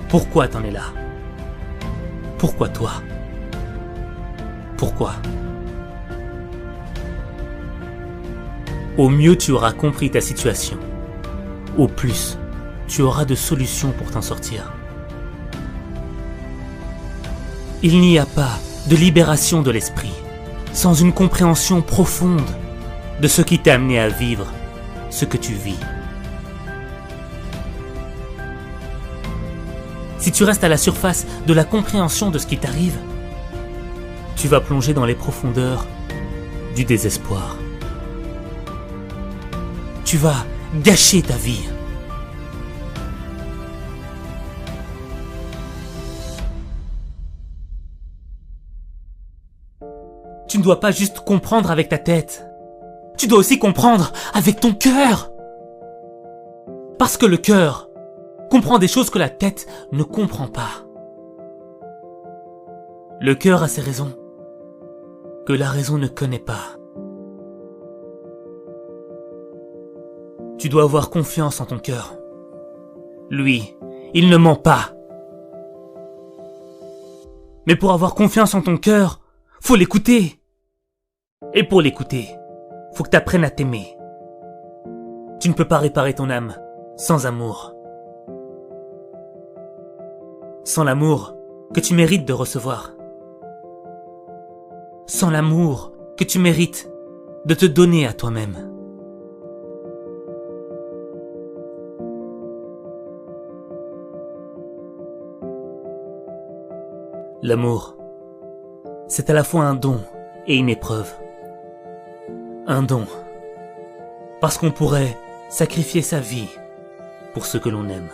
Pourquoi t'en es là? Pourquoi toi? Pourquoi? Au mieux, tu auras compris ta situation. Au plus, tu auras de solutions pour t'en sortir. Il n'y a pas de libération de l'esprit sans une compréhension profonde de ce qui t'a amené à vivre ce que tu vis. Si tu restes à la surface de la compréhension de ce qui t'arrive, tu vas plonger dans les profondeurs du désespoir. Tu vas gâcher ta vie. Tu ne dois pas juste comprendre avec ta tête. Tu dois aussi comprendre avec ton cœur. Parce que le cœur comprend des choses que la tête ne comprend pas. Le cœur a ses raisons que la raison ne connaît pas. Tu dois avoir confiance en ton cœur. Lui, il ne ment pas. Mais pour avoir confiance en ton cœur, faut l'écouter. Et pour l'écouter, faut que tu apprennes à t'aimer. Tu ne peux pas réparer ton âme sans amour. Sans l'amour que tu mérites de recevoir. Sans l'amour que tu mérites de te donner à toi-même. L'amour, c'est à la fois un don et une épreuve. Un don, parce qu'on pourrait sacrifier sa vie pour ce que l'on aime.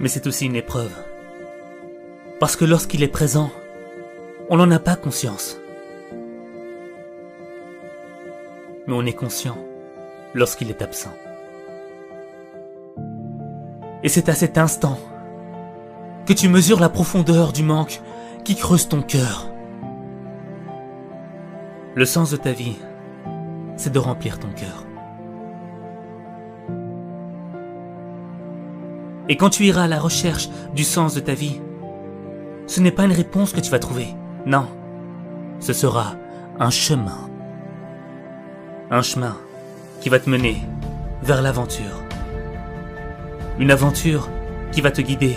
Mais c'est aussi une épreuve, parce que lorsqu'il est présent, on n'en a pas conscience. Mais on est conscient lorsqu'il est absent. Et c'est à cet instant que tu mesures la profondeur du manque qui creuse ton cœur. Le sens de ta vie, c'est de remplir ton cœur. Et quand tu iras à la recherche du sens de ta vie, ce n'est pas une réponse que tu vas trouver. Non, ce sera un chemin. Un chemin qui va te mener vers l'aventure. Une aventure qui va te guider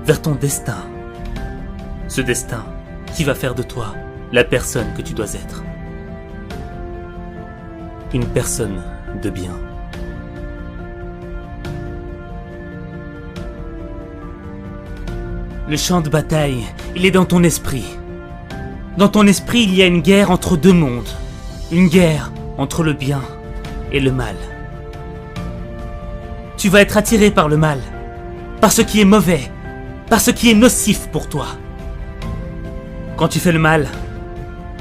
vers ton destin. Ce destin qui va faire de toi la personne que tu dois être. Une personne de bien. Le champ de bataille, il est dans ton esprit. Dans ton esprit, il y a une guerre entre deux mondes. Une guerre entre le bien et le mal. Tu vas être attiré par le mal, par ce qui est mauvais, par ce qui est nocif pour toi. Quand tu fais le mal,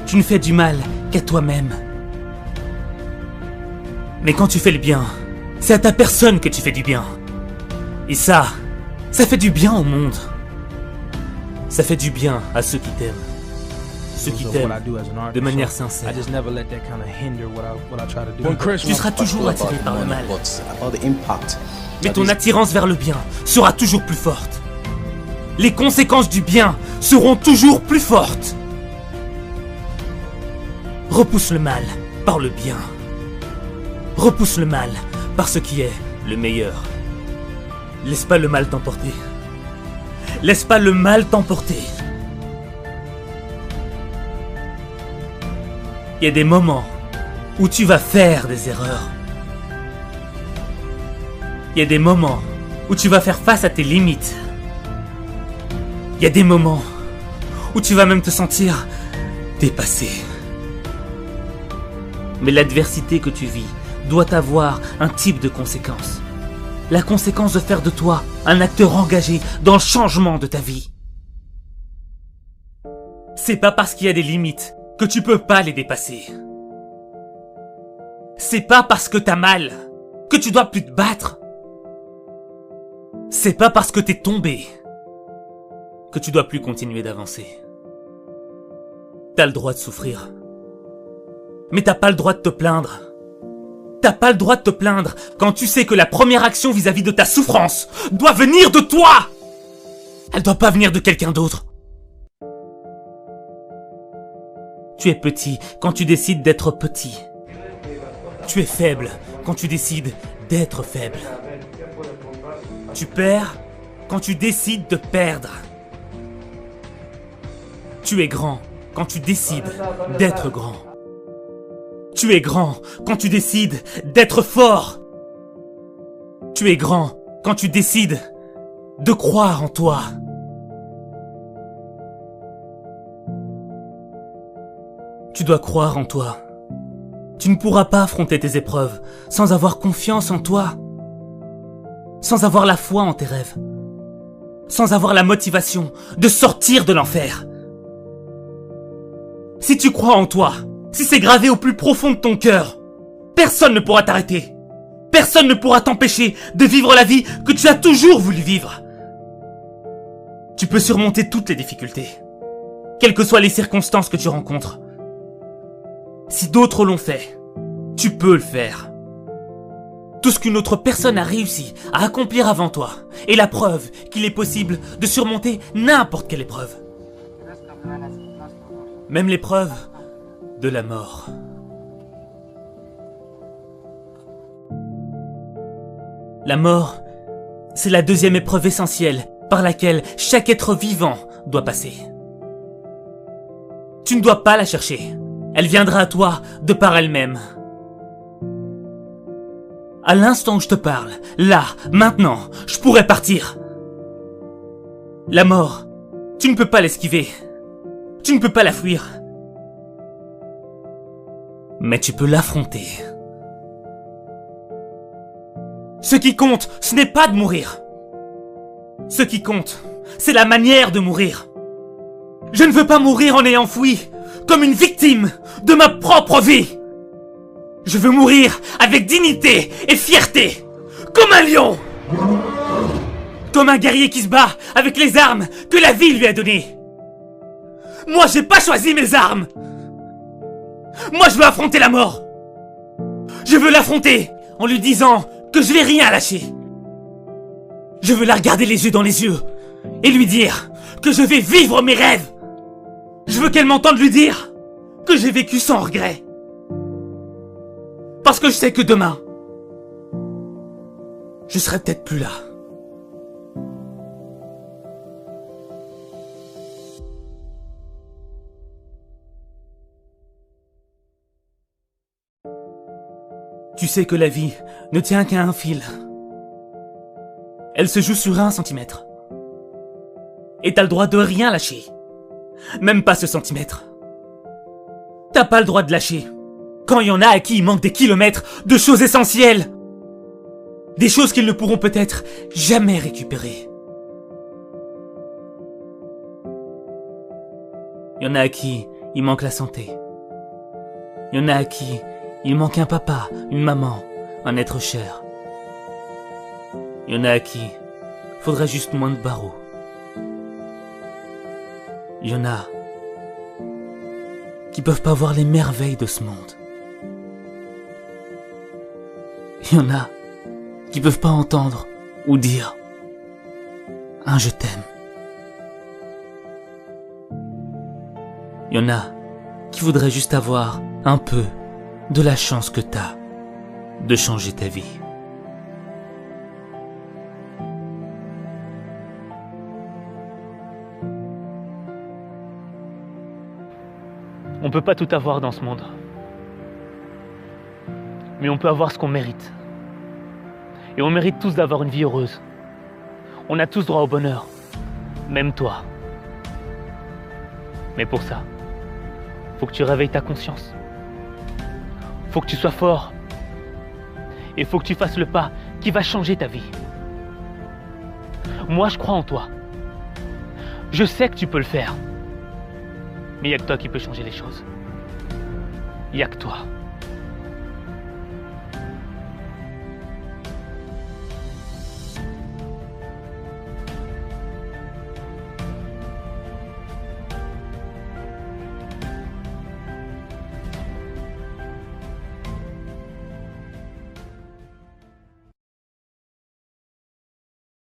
tu ne fais du mal qu'à toi-même. Mais quand tu fais le bien, c'est à ta personne que tu fais du bien. Et ça fait du bien au monde. Ça fait du bien à ceux qui t'aiment. Ceux qui t'aiment de manière sincère. Tu seras toujours attiré par le mal. Mais ton attirance vers le bien sera toujours plus forte. Les conséquences du bien seront toujours plus fortes. Repousse le mal par le bien. Repousse le mal par ce qui est le meilleur. Laisse pas le mal t'emporter. Laisse pas le mal t'emporter. Il y a des moments où tu vas faire des erreurs. Il y a des moments où tu vas faire face à tes limites. Il y a des moments où tu vas même te sentir dépassé. Mais l'adversité que tu vis doit avoir un type de conséquence. La conséquence de faire de toi un acteur engagé dans le changement de ta vie. C'est pas parce qu'il y a des limites que tu peux pas les dépasser. C'est pas parce que t'as mal que tu dois plus te battre. C'est pas parce que t'es tombé que tu dois plus continuer d'avancer. T'as le droit de souffrir. Mais t'as pas le droit de te plaindre. T'as pas le droit de te plaindre quand tu sais que la première action vis-à-vis de ta souffrance doit venir de toi. Elle doit pas venir de quelqu'un d'autre. Tu es petit quand tu décides d'être petit. Tu es faible quand tu décides d'être faible. Tu perds quand tu décides de perdre. Tu es grand quand tu décides d'être grand. Tu es grand quand tu décides d'être fort. Tu es grand quand tu décides de croire en toi. Tu dois croire en toi. Tu ne pourras pas affronter tes épreuves sans avoir confiance en toi, sans avoir la foi en tes rêves, sans avoir la motivation de sortir de l'enfer. Si tu crois en toi, si c'est gravé au plus profond de ton cœur, personne ne pourra t'arrêter. Personne ne pourra t'empêcher de vivre la vie que tu as toujours voulu vivre. Tu peux surmonter toutes les difficultés, quelles que soient les circonstances que tu rencontres. Si d'autres l'ont fait, tu peux le faire. Tout ce qu'une autre personne a réussi à accomplir avant toi est la preuve qu'il est possible de surmonter n'importe quelle épreuve. Même l'épreuve de la mort. La mort, c'est la deuxième épreuve essentielle par laquelle chaque être vivant doit passer. Tu ne dois pas la chercher. Elle viendra à toi de par elle-même. À l'instant où je te parle, là, maintenant, je pourrais partir. La mort, tu ne peux pas l'esquiver. Tu ne peux pas la fuir. Mais tu peux l'affronter. Ce qui compte, ce n'est pas de mourir. Ce qui compte, c'est la manière de mourir. Je ne veux pas mourir en ayant fui, comme une victime de ma propre vie. Je veux mourir avec dignité et fierté, comme un lion. Comme un guerrier qui se bat avec les armes que la vie lui a données. Moi, j'ai pas choisi mes armes. Moi, je veux affronter la mort. Je veux l'affronter en lui disant que je vais rien lâcher. Je veux la regarder les yeux dans les yeux et lui dire que je vais vivre mes rêves. Je veux qu'elle m'entende lui dire que j'ai vécu sans regret. Parce que je sais que demain, je serai peut-être plus là. Tu sais que la vie ne tient qu'à un fil. Elle se joue sur 1 centimètre. Et t'as le droit de rien lâcher. Même pas ce centimètre. T'as pas le droit de lâcher quand il y en a à qui il manque des kilomètres de choses essentielles. Des choses qu'ils ne pourront peut-être jamais récupérer. Il y en a à qui il manque la santé. Il y en a à qui il manque un papa, une maman, un être cher. Il y en a à qui faudrait juste moins de barreaux. Il y en a qui peuvent pas voir les merveilles de ce monde. Il y en a qui peuvent pas entendre ou dire un je t'aime. Il y en a qui voudraient juste avoir un peu de la chance que t'as de changer ta vie. On peut pas tout avoir dans ce monde. Mais on peut avoir ce qu'on mérite. Et on mérite tous d'avoir une vie heureuse. On a tous droit au bonheur. Même toi. Mais pour ça, faut que tu réveilles ta conscience. Faut que tu sois fort. Et faut que tu fasses le pas qui va changer ta vie. Moi, je crois en toi. Je sais que tu peux le faire. Mais il n'y a que toi qui peux changer les choses. Il n'y a que toi.